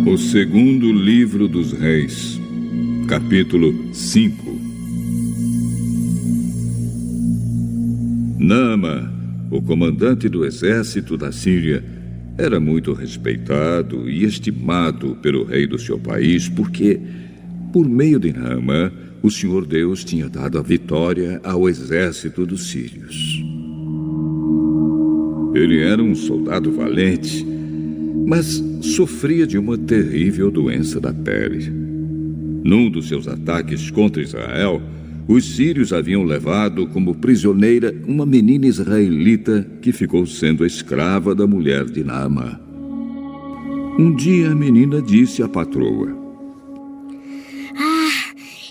O segundo livro dos Reis, capítulo 5. Naamã, o comandante do exército da Síria, era muito respeitado e estimado pelo rei do seu país porque, por meio de Naamã, o Senhor Deus tinha dado a vitória ao exército dos sírios. Ele era um soldado valente, mas sofria de uma terrível doença da pele. Num dos seus ataques contra Israel, os sírios haviam levado como prisioneira uma menina israelita que ficou sendo escrava da mulher de Naamã. Um dia a menina disse à patroa: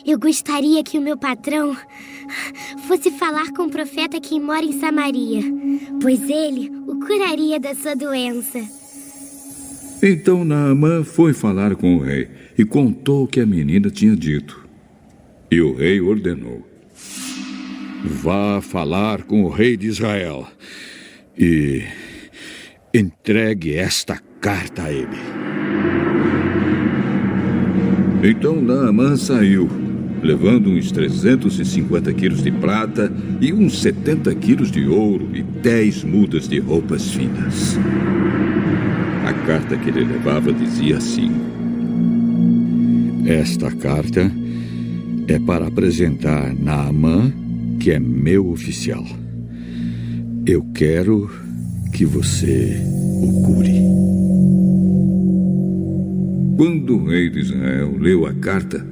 Eu gostaria que o meu patrão fosse falar com o profeta que mora em Samaria, pois ele o curaria da sua doença. Então Naamã foi falar com o rei e contou o que a menina tinha dito. E o rei ordenou: Vá falar com o rei de Israel e entregue esta carta a ele. Então Naamã saiu, levando uns 350 quilos de prata e uns 70 quilos de ouro e 10 mudas de roupas finas. A carta que ele levava dizia assim: Esta carta é para apresentar Naamã, que é meu oficial. Eu quero que você o cure. Quando o rei de Israel leu a carta,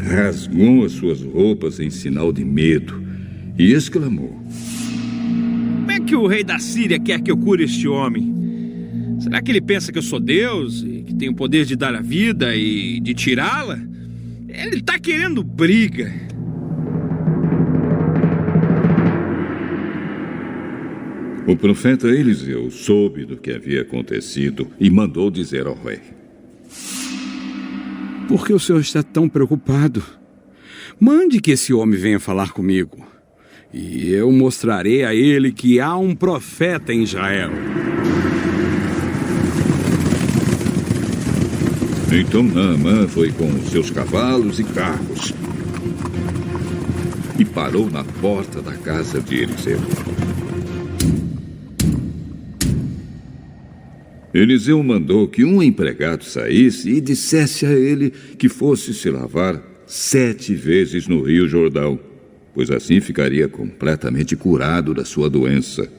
rasgou as suas roupas em sinal de medo e exclamou: Como é que o rei da Síria quer que eu cure este homem? Será que ele pensa que eu sou Deus e que tenho o poder de dar a vida e de tirá-la? Ele está querendo briga. O profeta Eliseu soube do que havia acontecido e mandou dizer ao rei: Por que o senhor está tão preocupado? Mande que esse homem venha falar comigo, e eu mostrarei a ele que há um profeta em Israel. Então Naamã foi com os seus cavalos e carros e parou na porta da casa de Eliseu. Eliseu mandou que um empregado saísse e dissesse a ele que fosse se lavar 7 vezes no Rio Jordão, pois assim ficaria completamente curado da sua doença.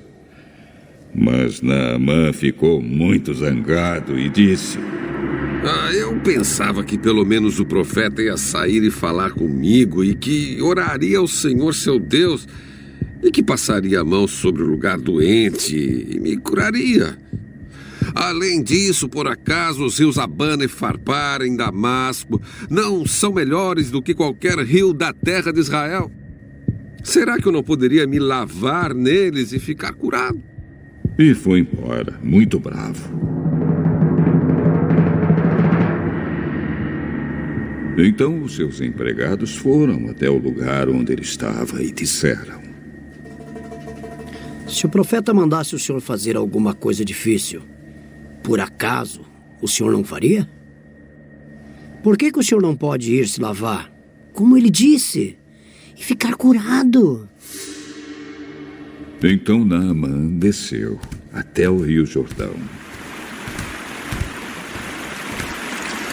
Mas Naamã ficou muito zangado e disse: Eu pensava que pelo menos o profeta ia sair e falar comigo e que oraria ao Senhor seu Deus e que passaria a mão sobre o lugar doente e me curaria. Além disso, por acaso os rios Abana e Farpar em Damasco não são melhores do que qualquer rio da terra de Israel? Será que eu não poderia me lavar neles e ficar curado? E foi embora, muito bravo. Então os seus empregados foram até o lugar onde ele estava e disseram: Se o profeta mandasse o senhor fazer alguma coisa difícil, por acaso o senhor não faria? Por que o senhor não pode ir se lavar, como ele disse, e ficar curado? Então Naamã desceu até o Rio Jordão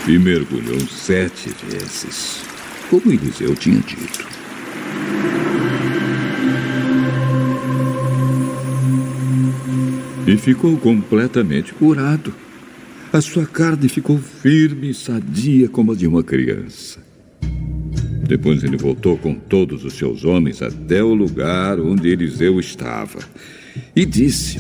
e mergulhou 7 vezes, como Eliseu tinha dito. E ficou completamente curado. A sua carne ficou firme e sadia como a de uma criança. Depois ele voltou com todos os seus homens até o lugar onde Eliseu estava e disse: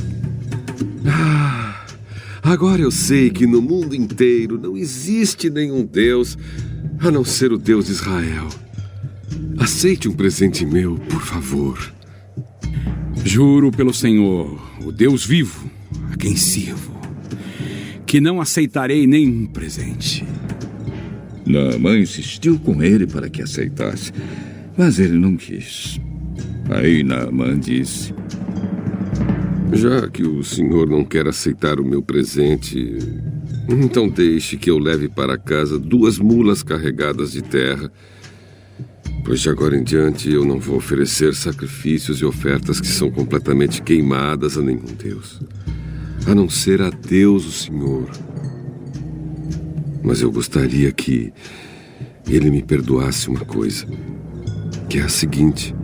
Agora eu sei que no mundo inteiro não existe nenhum Deus a não ser o Deus de Israel. Aceite um presente meu, por favor. Juro pelo Senhor, o Deus vivo, a quem sirvo, que não aceitarei nenhum presente. Naamã insistiu com ele para que aceitasse, mas ele não quis. Aí Naamã disse: Já que o senhor não quer aceitar o meu presente, Então deixe que eu leve para casa 2 mulas carregadas de terra, pois de agora em diante eu não vou oferecer sacrifícios e ofertas que são completamente queimadas a nenhum Deus, a não ser a Deus, o Senhor. Mas eu gostaria que ele me perdoasse uma coisa, que é a seguinte: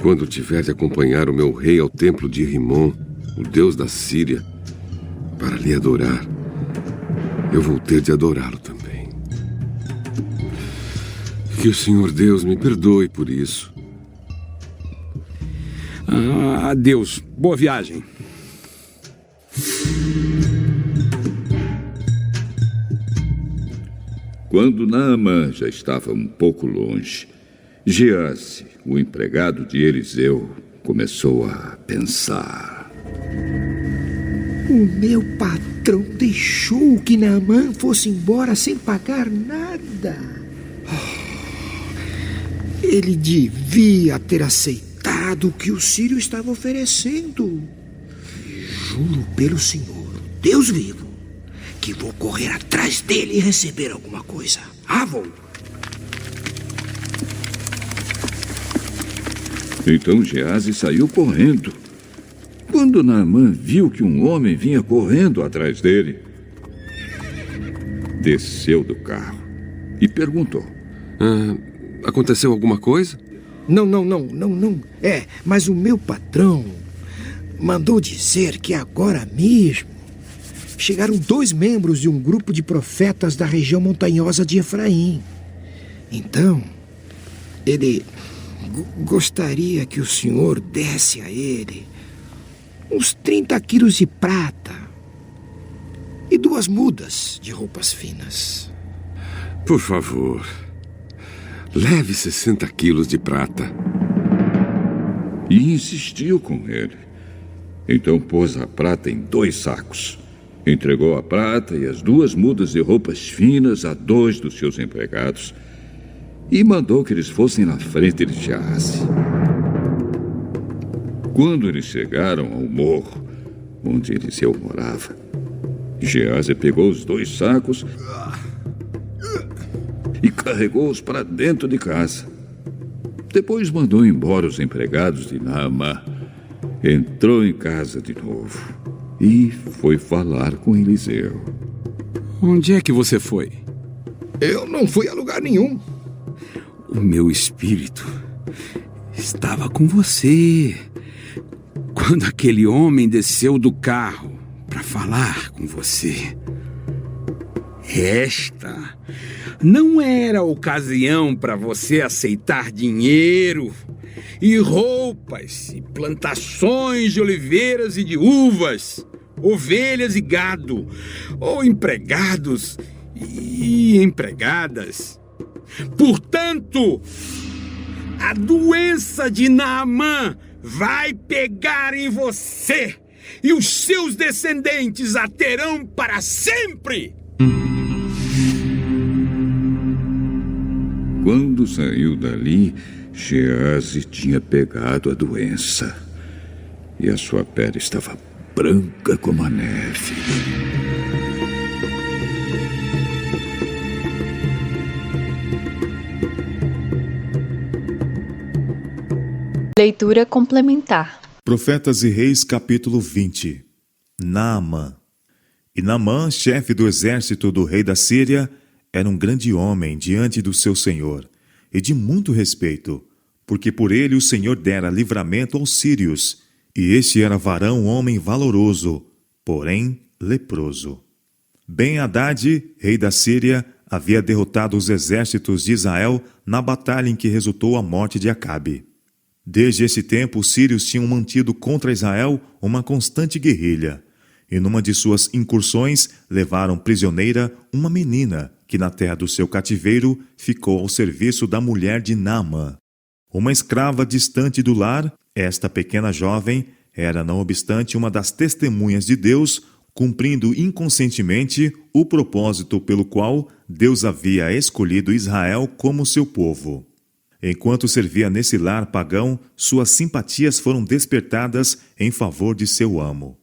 quando tiver de acompanhar o meu rei ao templo de Rimon, o deus da Síria, para lhe adorar, eu vou ter de adorá-lo também. Que o Senhor Deus me perdoe por isso. Adeus. Boa viagem. Quando Naamã já estava um pouco longe, Geazi, o empregado de Eliseu, começou a pensar. O meu patrão deixou que Naamã fosse embora sem pagar nada. Ele devia ter aceitado o que o sírio estava oferecendo. Juro pelo Senhor, Deus vivo, que vou correr atrás dele e receber alguma coisa. Vou. Então Geazi saiu correndo. Quando Naamã viu que um homem vinha correndo atrás dele, desceu do carro e perguntou: Aconteceu alguma coisa? Não. Mas o meu patrão mandou dizer que agora mesmo chegaram 2 membros de um grupo de profetas da região montanhosa de Efraim. Então, ele gostaria que o senhor desse a ele uns 30 quilos de prata e 2 mudas de roupas finas. Por favor, leve 60 quilos de prata. E insistiu com ele. Então pôs a prata em 2 sacos. Entregou a prata e as 2 mudas de roupas finas a 2 dos seus empregados e mandou que eles fossem na frente de Geazi. Quando eles chegaram ao morro onde Eliseu morava, Geazi pegou os 2 sacos e carregou-os para dentro de casa. Depois mandou embora os empregados de Naamã, entrou em casa de novo e foi falar com Eliseu. Onde é que você foi? Eu não fui a lugar nenhum. O meu espírito estava com você quando aquele homem desceu do carro para falar com você. Esta não era ocasião para você aceitar dinheiro e roupas e plantações de oliveiras e de uvas, ovelhas e gado, ou empregados e empregadas. Portanto, a doença de Naamã vai pegar em você e os seus descendentes a terão para sempre. Quando saiu dali, Geazi tinha pegado a doença e a sua pele estava branca como a neve. Leitura complementar. Profetas e Reis, capítulo 20. Naamã. E Naamã, chefe do exército do rei da Síria, era um grande homem diante do seu senhor, e de muito respeito, porque por ele o Senhor dera livramento aos sírios, e este era varão homem valoroso, porém leproso. Ben-Hadad, rei da Síria, havia derrotado os exércitos de Israel na batalha em que resultou a morte de Acabe. Desde esse tempo, os sírios tinham mantido contra Israel uma constante guerrilha, e numa de suas incursões levaram prisioneira uma menina que na terra do seu cativeiro ficou ao serviço da mulher de Naamã. Uma escrava distante do lar, esta pequena jovem era, não obstante, uma das testemunhas de Deus, cumprindo inconscientemente o propósito pelo qual Deus havia escolhido Israel como seu povo. Enquanto servia nesse lar pagão, suas simpatias foram despertadas em favor de seu amo.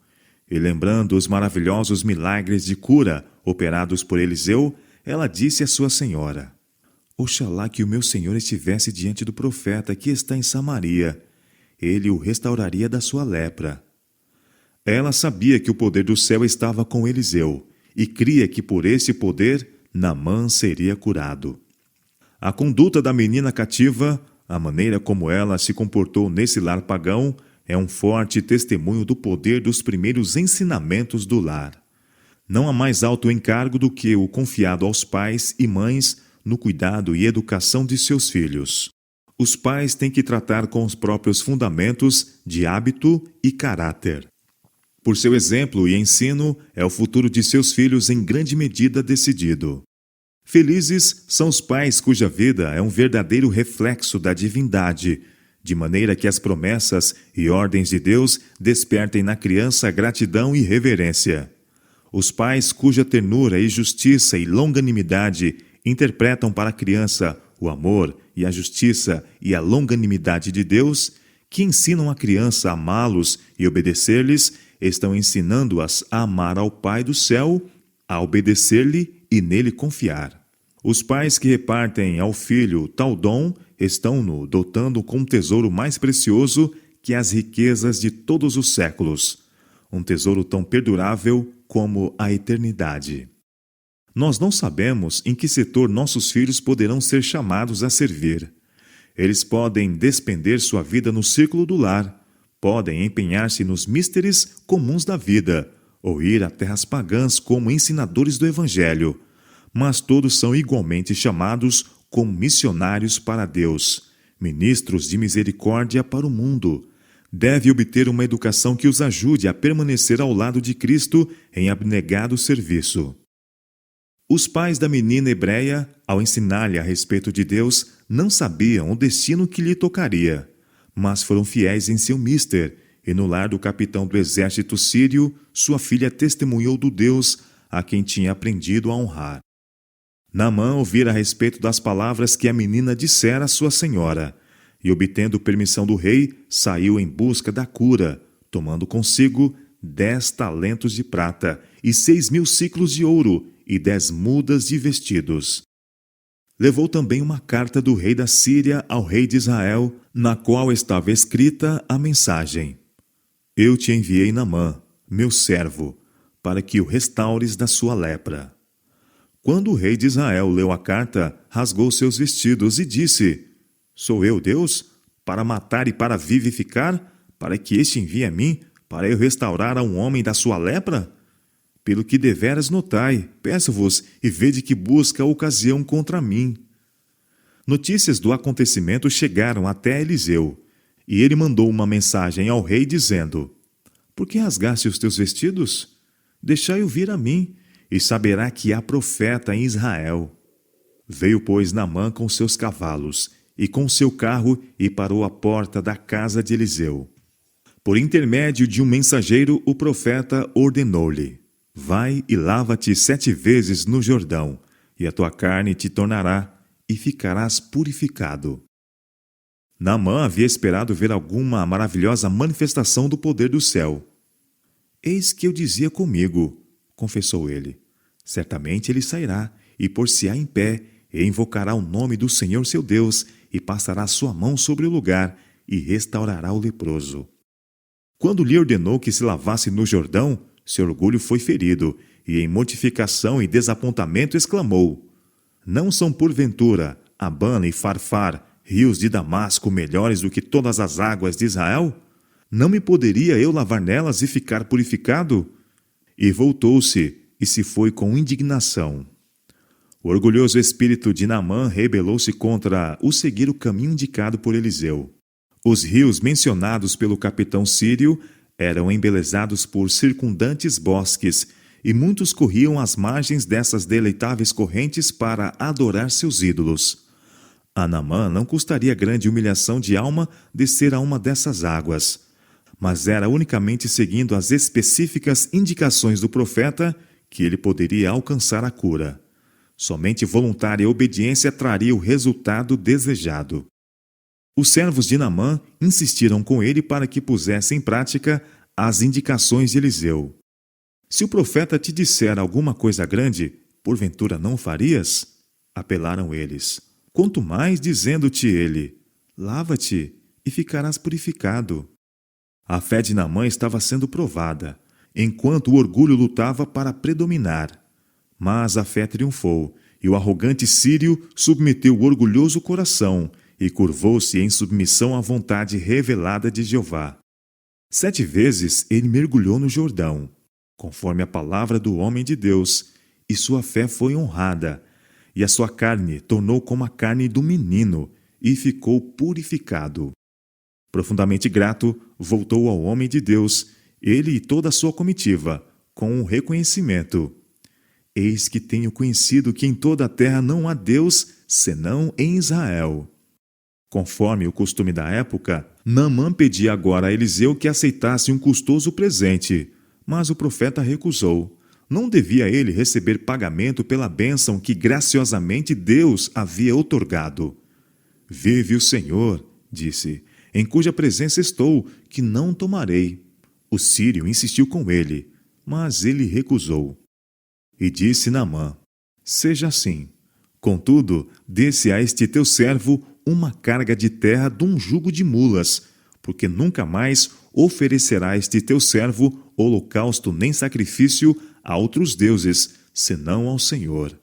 E lembrando os maravilhosos milagres de cura operados por Eliseu, ela disse à sua senhora: Oxalá que o meu senhor estivesse diante do profeta que está em Samaria. Ele o restauraria da sua lepra. Ela sabia que o poder do céu estava com Eliseu e cria que por esse poder Naamã seria curado. A conduta da menina cativa, a maneira como ela se comportou nesse lar pagão, é um forte testemunho do poder dos primeiros ensinamentos do lar. Não há mais alto encargo do que o confiado aos pais e mães no cuidado e educação de seus filhos. Os pais têm que tratar com os próprios fundamentos de hábito e caráter. Por seu exemplo e ensino, é o futuro de seus filhos em grande medida decidido. Felizes são os pais cuja vida é um verdadeiro reflexo da divindade, de maneira que as promessas e ordens de Deus despertem na criança gratidão e reverência. Os pais cuja ternura e justiça e longanimidade interpretam para a criança o amor e a justiça e a longanimidade de Deus, que ensinam a criança a amá-los e obedecer-lhes, estão ensinando-as a amar ao Pai do céu, a obedecer-lhe e nele confiar. Os pais que repartem ao filho tal dom estão-no dotando com um tesouro mais precioso que as riquezas de todos os séculos, um tesouro tão perdurável como a eternidade. Nós não sabemos em que setor nossos filhos poderão ser chamados a servir. Eles podem despender sua vida no círculo do lar, podem empenhar-se nos místeres comuns da vida, ou ir a terras pagãs como ensinadores do Evangelho, mas todos são igualmente chamados como missionários para Deus, ministros de misericórdia para o mundo. Deve obter uma educação que os ajude a permanecer ao lado de Cristo em abnegado serviço. Os pais da menina hebreia, ao ensinar-lhe a respeito de Deus, não sabiam o destino que lhe tocaria, mas foram fiéis em seu mister, e no lar do capitão do exército sírio, sua filha testemunhou do Deus a quem tinha aprendido a honrar. Naamã ouvira a respeito das palavras que a menina dissera à sua senhora, e obtendo permissão do rei, saiu em busca da cura, tomando consigo 10 talentos de prata e 6.000 siclos de ouro e 10 mudas de vestidos. Levou também uma carta do rei da Síria ao rei de Israel, na qual estava escrita a mensagem: Eu te enviei Naamã, meu servo, para que o restaures da sua lepra. Quando o rei de Israel leu a carta, rasgou seus vestidos e disse: Sou eu, Deus, para matar e para vivificar, para que este envie a mim, para eu restaurar a um homem da sua lepra? Pelo que deveras notai, peço-vos, e vede que busca ocasião contra mim. Notícias do acontecimento chegaram até Eliseu, e ele mandou uma mensagem ao rei dizendo: Por que rasgaste os teus vestidos? Deixai-o vir a mim, e saberá que há profeta em Israel. Veio, pois, Naamã com seus cavalos, e com seu carro, e parou à porta da casa de Eliseu. Por intermédio de um mensageiro, o profeta ordenou-lhe: Vai e lava-te 7 vezes no Jordão, e a tua carne te tornará, e ficarás purificado. Naamã havia esperado ver alguma maravilhosa manifestação do poder do céu. Eis que eu dizia comigo, confessou ele, certamente ele sairá, e pôr-se-á em pé, e invocará o nome do Senhor seu Deus, e passará sua mão sobre o lugar, e restaurará o leproso. Quando lhe ordenou que se lavasse no Jordão, seu orgulho foi ferido, e em mortificação e desapontamento exclamou: Não são porventura Abana e Farfar, rios de Damasco, melhores do que todas as águas de Israel? Não me poderia eu lavar nelas e ficar purificado? E voltou-se, e se foi com indignação. O orgulhoso espírito de Naamã rebelou-se contra o seguir o caminho indicado por Eliseu. Os rios mencionados pelo capitão sírio eram embelezados por circundantes bosques, e muitos corriam às margens dessas deleitáveis correntes para adorar seus ídolos. A Naamã não custaria grande humilhação de alma descer a uma dessas águas, mas era unicamente seguindo as específicas indicações do profeta que ele poderia alcançar a cura. Somente voluntária obediência traria o resultado desejado. Os servos de Naamã insistiram com ele para que pusesse em prática as indicações de Eliseu. Se o profeta te disser alguma coisa grande, porventura não o farias? Apelaram eles. Quanto mais dizendo-te ele, lava-te e ficarás purificado. A fé de Naamã estava sendo provada, enquanto o orgulho lutava para predominar. Mas a fé triunfou, e o arrogante sírio submeteu o orgulhoso coração e curvou-se em submissão à vontade revelada de Jeová. 7 vezes ele mergulhou no Jordão, conforme a palavra do homem de Deus, e sua fé foi honrada, e a sua carne tornou como a carne do menino, e ficou purificado. Profundamente grato, voltou ao homem de Deus, ele e toda a sua comitiva, com um reconhecimento. Eis que tenho conhecido que em toda a terra não há Deus, senão em Israel. Conforme o costume da época, Naamã pedia agora a Eliseu que aceitasse um custoso presente, mas o profeta recusou. Não devia ele receber pagamento pela bênção que graciosamente Deus havia outorgado. Vive o Senhor, disse, em cuja presença estou, que não tomarei. O sírio insistiu com ele, mas ele recusou. E disse Naamã, seja assim. Contudo, dê-se a este teu servo uma carga de terra de um jugo de mulas, porque nunca mais oferecerá este teu servo holocausto nem sacrifício a outros deuses, senão ao Senhor.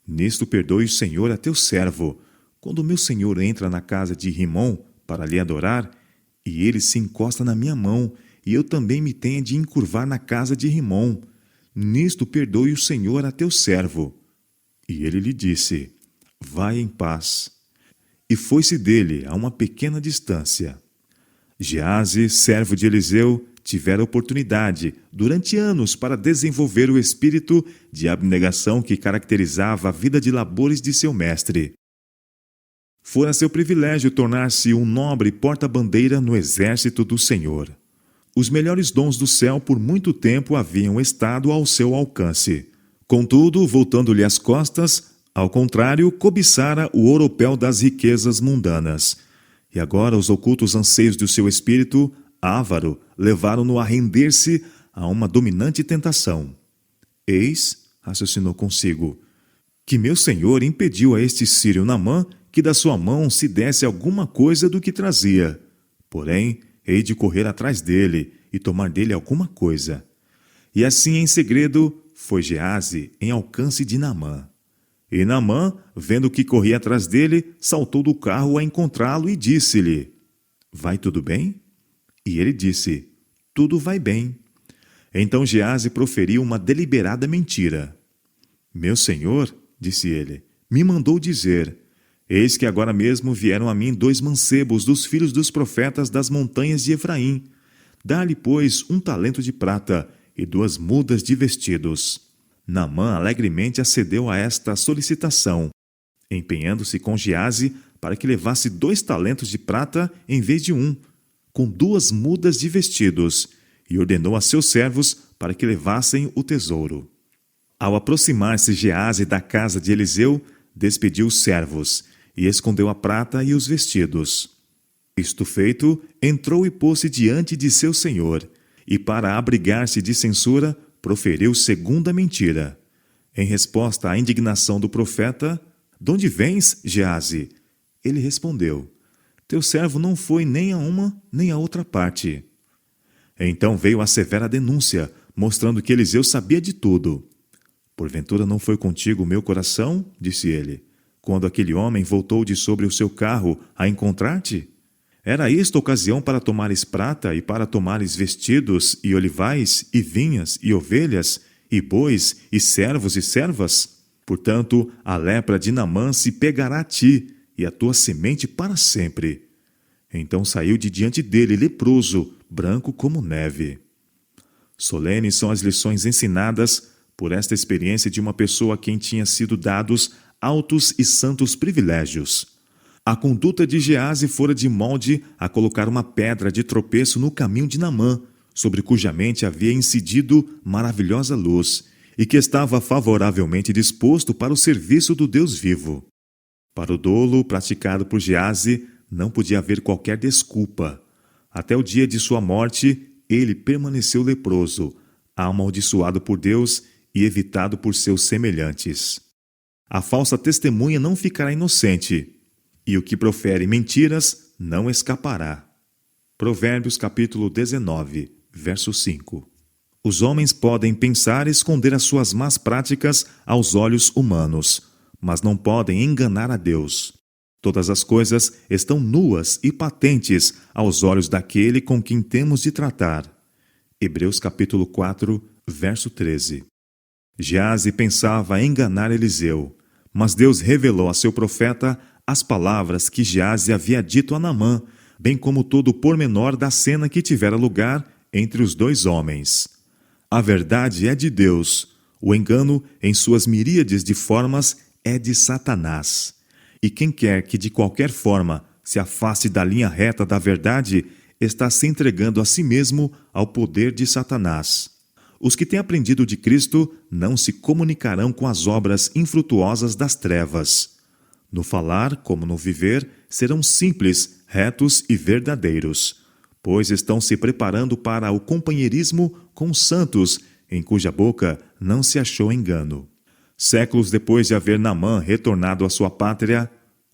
Nisto perdoe o Senhor a teu servo, quando meu senhor entra na casa de Rimom para lhe adorar, e ele se encosta na minha mão, e eu também me tenha de encurvar na casa de Rimom. Nisto perdoe o Senhor a teu servo. E ele lhe disse, vai em paz. E foi-se dele a uma pequena distância. Geazi, servo de Eliseu, tivera oportunidade, durante anos, para desenvolver o espírito de abnegação que caracterizava a vida de labores de seu mestre. Fora seu privilégio tornar-se um nobre porta-bandeira no exército do Senhor. Os melhores dons do céu por muito tempo haviam estado ao seu alcance. Contudo, voltando-lhe as costas, ao contrário, cobiçara o ouropel das riquezas mundanas. E agora os ocultos anseios do seu espírito, avaro, levaram-no a render-se a uma dominante tentação. Eis, raciocinou consigo, que meu senhor impediu a este sírio Naamã que da sua mão se desse alguma coisa do que trazia. Porém, hei de correr atrás dele e tomar dele alguma coisa. E assim, em segredo, foi Geazi em alcance de Naamã. E Naamã, vendo que corria atrás dele, saltou do carro a encontrá-lo e disse-lhe, vai tudo bem? E ele disse, tudo vai bem. Então Geazi proferiu uma deliberada mentira. Meu senhor, disse ele, me mandou dizer, eis que agora mesmo vieram a mim 2 mancebos dos filhos dos profetas das montanhas de Efraim. Dá-lhe, pois, 1 talento de prata e 2 mudas de vestidos. Naamã alegremente acedeu a esta solicitação, empenhando-se com Geazi para que levasse 2 talentos de prata em vez de 1, com 2 mudas de vestidos, e ordenou a seus servos para que levassem o tesouro. Ao aproximar-se Geazi da casa de Eliseu, despediu os servos, e escondeu a prata e os vestidos. Isto feito, entrou e pôs-se diante de seu senhor, e para abrigar-se de censura, proferiu segunda mentira. Em resposta à indignação do profeta, "Donde vens, Geazi?" Ele respondeu, "Teu servo não foi nem a uma nem a outra parte." Então veio a severa denúncia, mostrando que Eliseu sabia de tudo. "Porventura não foi contigo o meu coração?" disse ele, "quando aquele homem voltou de sobre o seu carro a encontrar-te? Era isto ocasião para tomares prata e para tomares vestidos e olivais e vinhas e ovelhas e bois e servos e servas? Portanto, a lepra de Naamã se pegará a ti e a tua semente para sempre." Então saiu de diante dele leproso, branco como neve. Solenes são as lições ensinadas por esta experiência de uma pessoa a quem tinha sido dados altos e santos privilégios. A conduta de Geazi fora de molde a colocar uma pedra de tropeço no caminho de Naamã, sobre cuja mente havia incidido maravilhosa luz, e que estava favoravelmente disposto para o serviço do Deus vivo. Para o dolo praticado por Geazi, não podia haver qualquer desculpa. Até o dia de sua morte, ele permaneceu leproso, amaldiçoado por Deus e evitado por seus semelhantes. A falsa testemunha não ficará inocente, e o que profere mentiras não escapará. Provérbios capítulo 19, verso 5. Os homens podem pensar esconder as suas más práticas aos olhos humanos, mas não podem enganar a Deus. Todas as coisas estão nuas e patentes aos olhos daquele com quem temos de tratar. Hebreus capítulo 4, verso 13. Geazi pensava enganar Eliseu, mas Deus revelou a seu profeta as palavras que Geazi havia dito a Naamã, bem como todo o pormenor da cena que tivera lugar entre os dois homens. A verdade é de Deus, o engano, em suas miríades de formas, é de Satanás. E quem quer que de qualquer forma se afaste da linha reta da verdade, está se entregando a si mesmo ao poder de Satanás. Os que têm aprendido de Cristo não se comunicarão com as obras infrutuosas das trevas. No falar, como no viver, serão simples, retos e verdadeiros, pois estão se preparando para o companheirismo com os santos, em cuja boca não se achou engano. Séculos depois de haver Naamã retornado à sua pátria,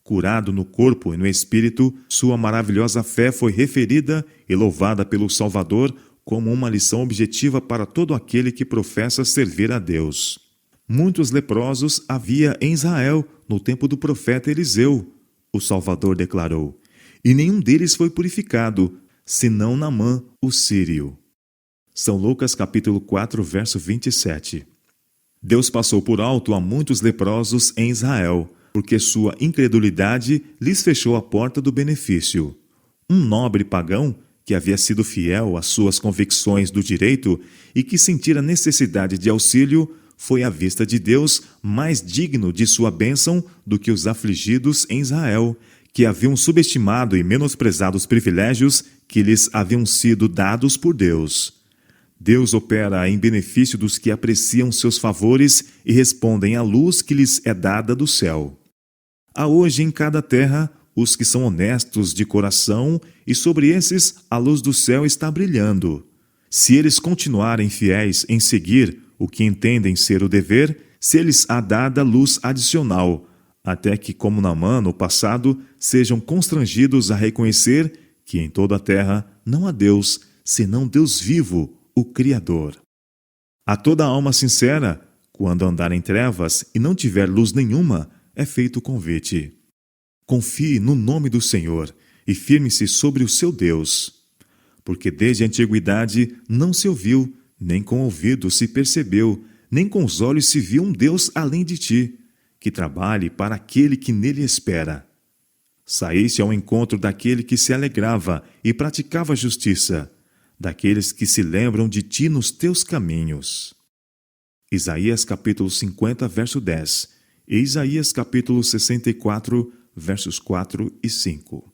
curado no corpo e no espírito, sua maravilhosa fé foi referida e louvada pelo Salvador como uma lição objetiva para todo aquele que professa servir a Deus. Muitos leprosos havia em Israel no tempo do profeta Eliseu, o Salvador declarou, e nenhum deles foi purificado, senão Naamã, o sírio. São Lucas capítulo 4, verso 27. Deus passou por alto a muitos leprosos em Israel, porque sua incredulidade lhes fechou a porta do benefício. Um nobre pagão, que havia sido fiel às suas convicções do direito e que sentira necessidade de auxílio, foi à vista de Deus mais digno de sua bênção do que os afligidos em Israel, que haviam subestimado e menosprezado os privilégios que lhes haviam sido dados por Deus. Deus opera em benefício dos que apreciam seus favores e respondem à luz que lhes é dada do céu. Há hoje em cada terra os que são honestos de coração, e sobre esses a luz do céu está brilhando. Se eles continuarem fiéis em seguir o que entendem ser o dever, se-lhes há dada luz adicional, até que, como Naamã no passado, sejam constrangidos a reconhecer que em toda a terra não há Deus, senão Deus vivo, o Criador. A toda alma sincera, quando andar em trevas e não tiver luz nenhuma, é feito o convite. Confie no nome do Senhor e firme-se sobre o seu Deus. Porque desde a antiguidade não se ouviu, nem com o ouvido se percebeu, nem com os olhos se viu um Deus além de ti, que trabalhe para aquele que nele espera. Saíste ao encontro daquele que se alegrava e praticava a justiça, daqueles que se lembram de ti nos teus caminhos. Isaías capítulo 50, verso 10 e Isaías capítulo 64, versos 4 e 5.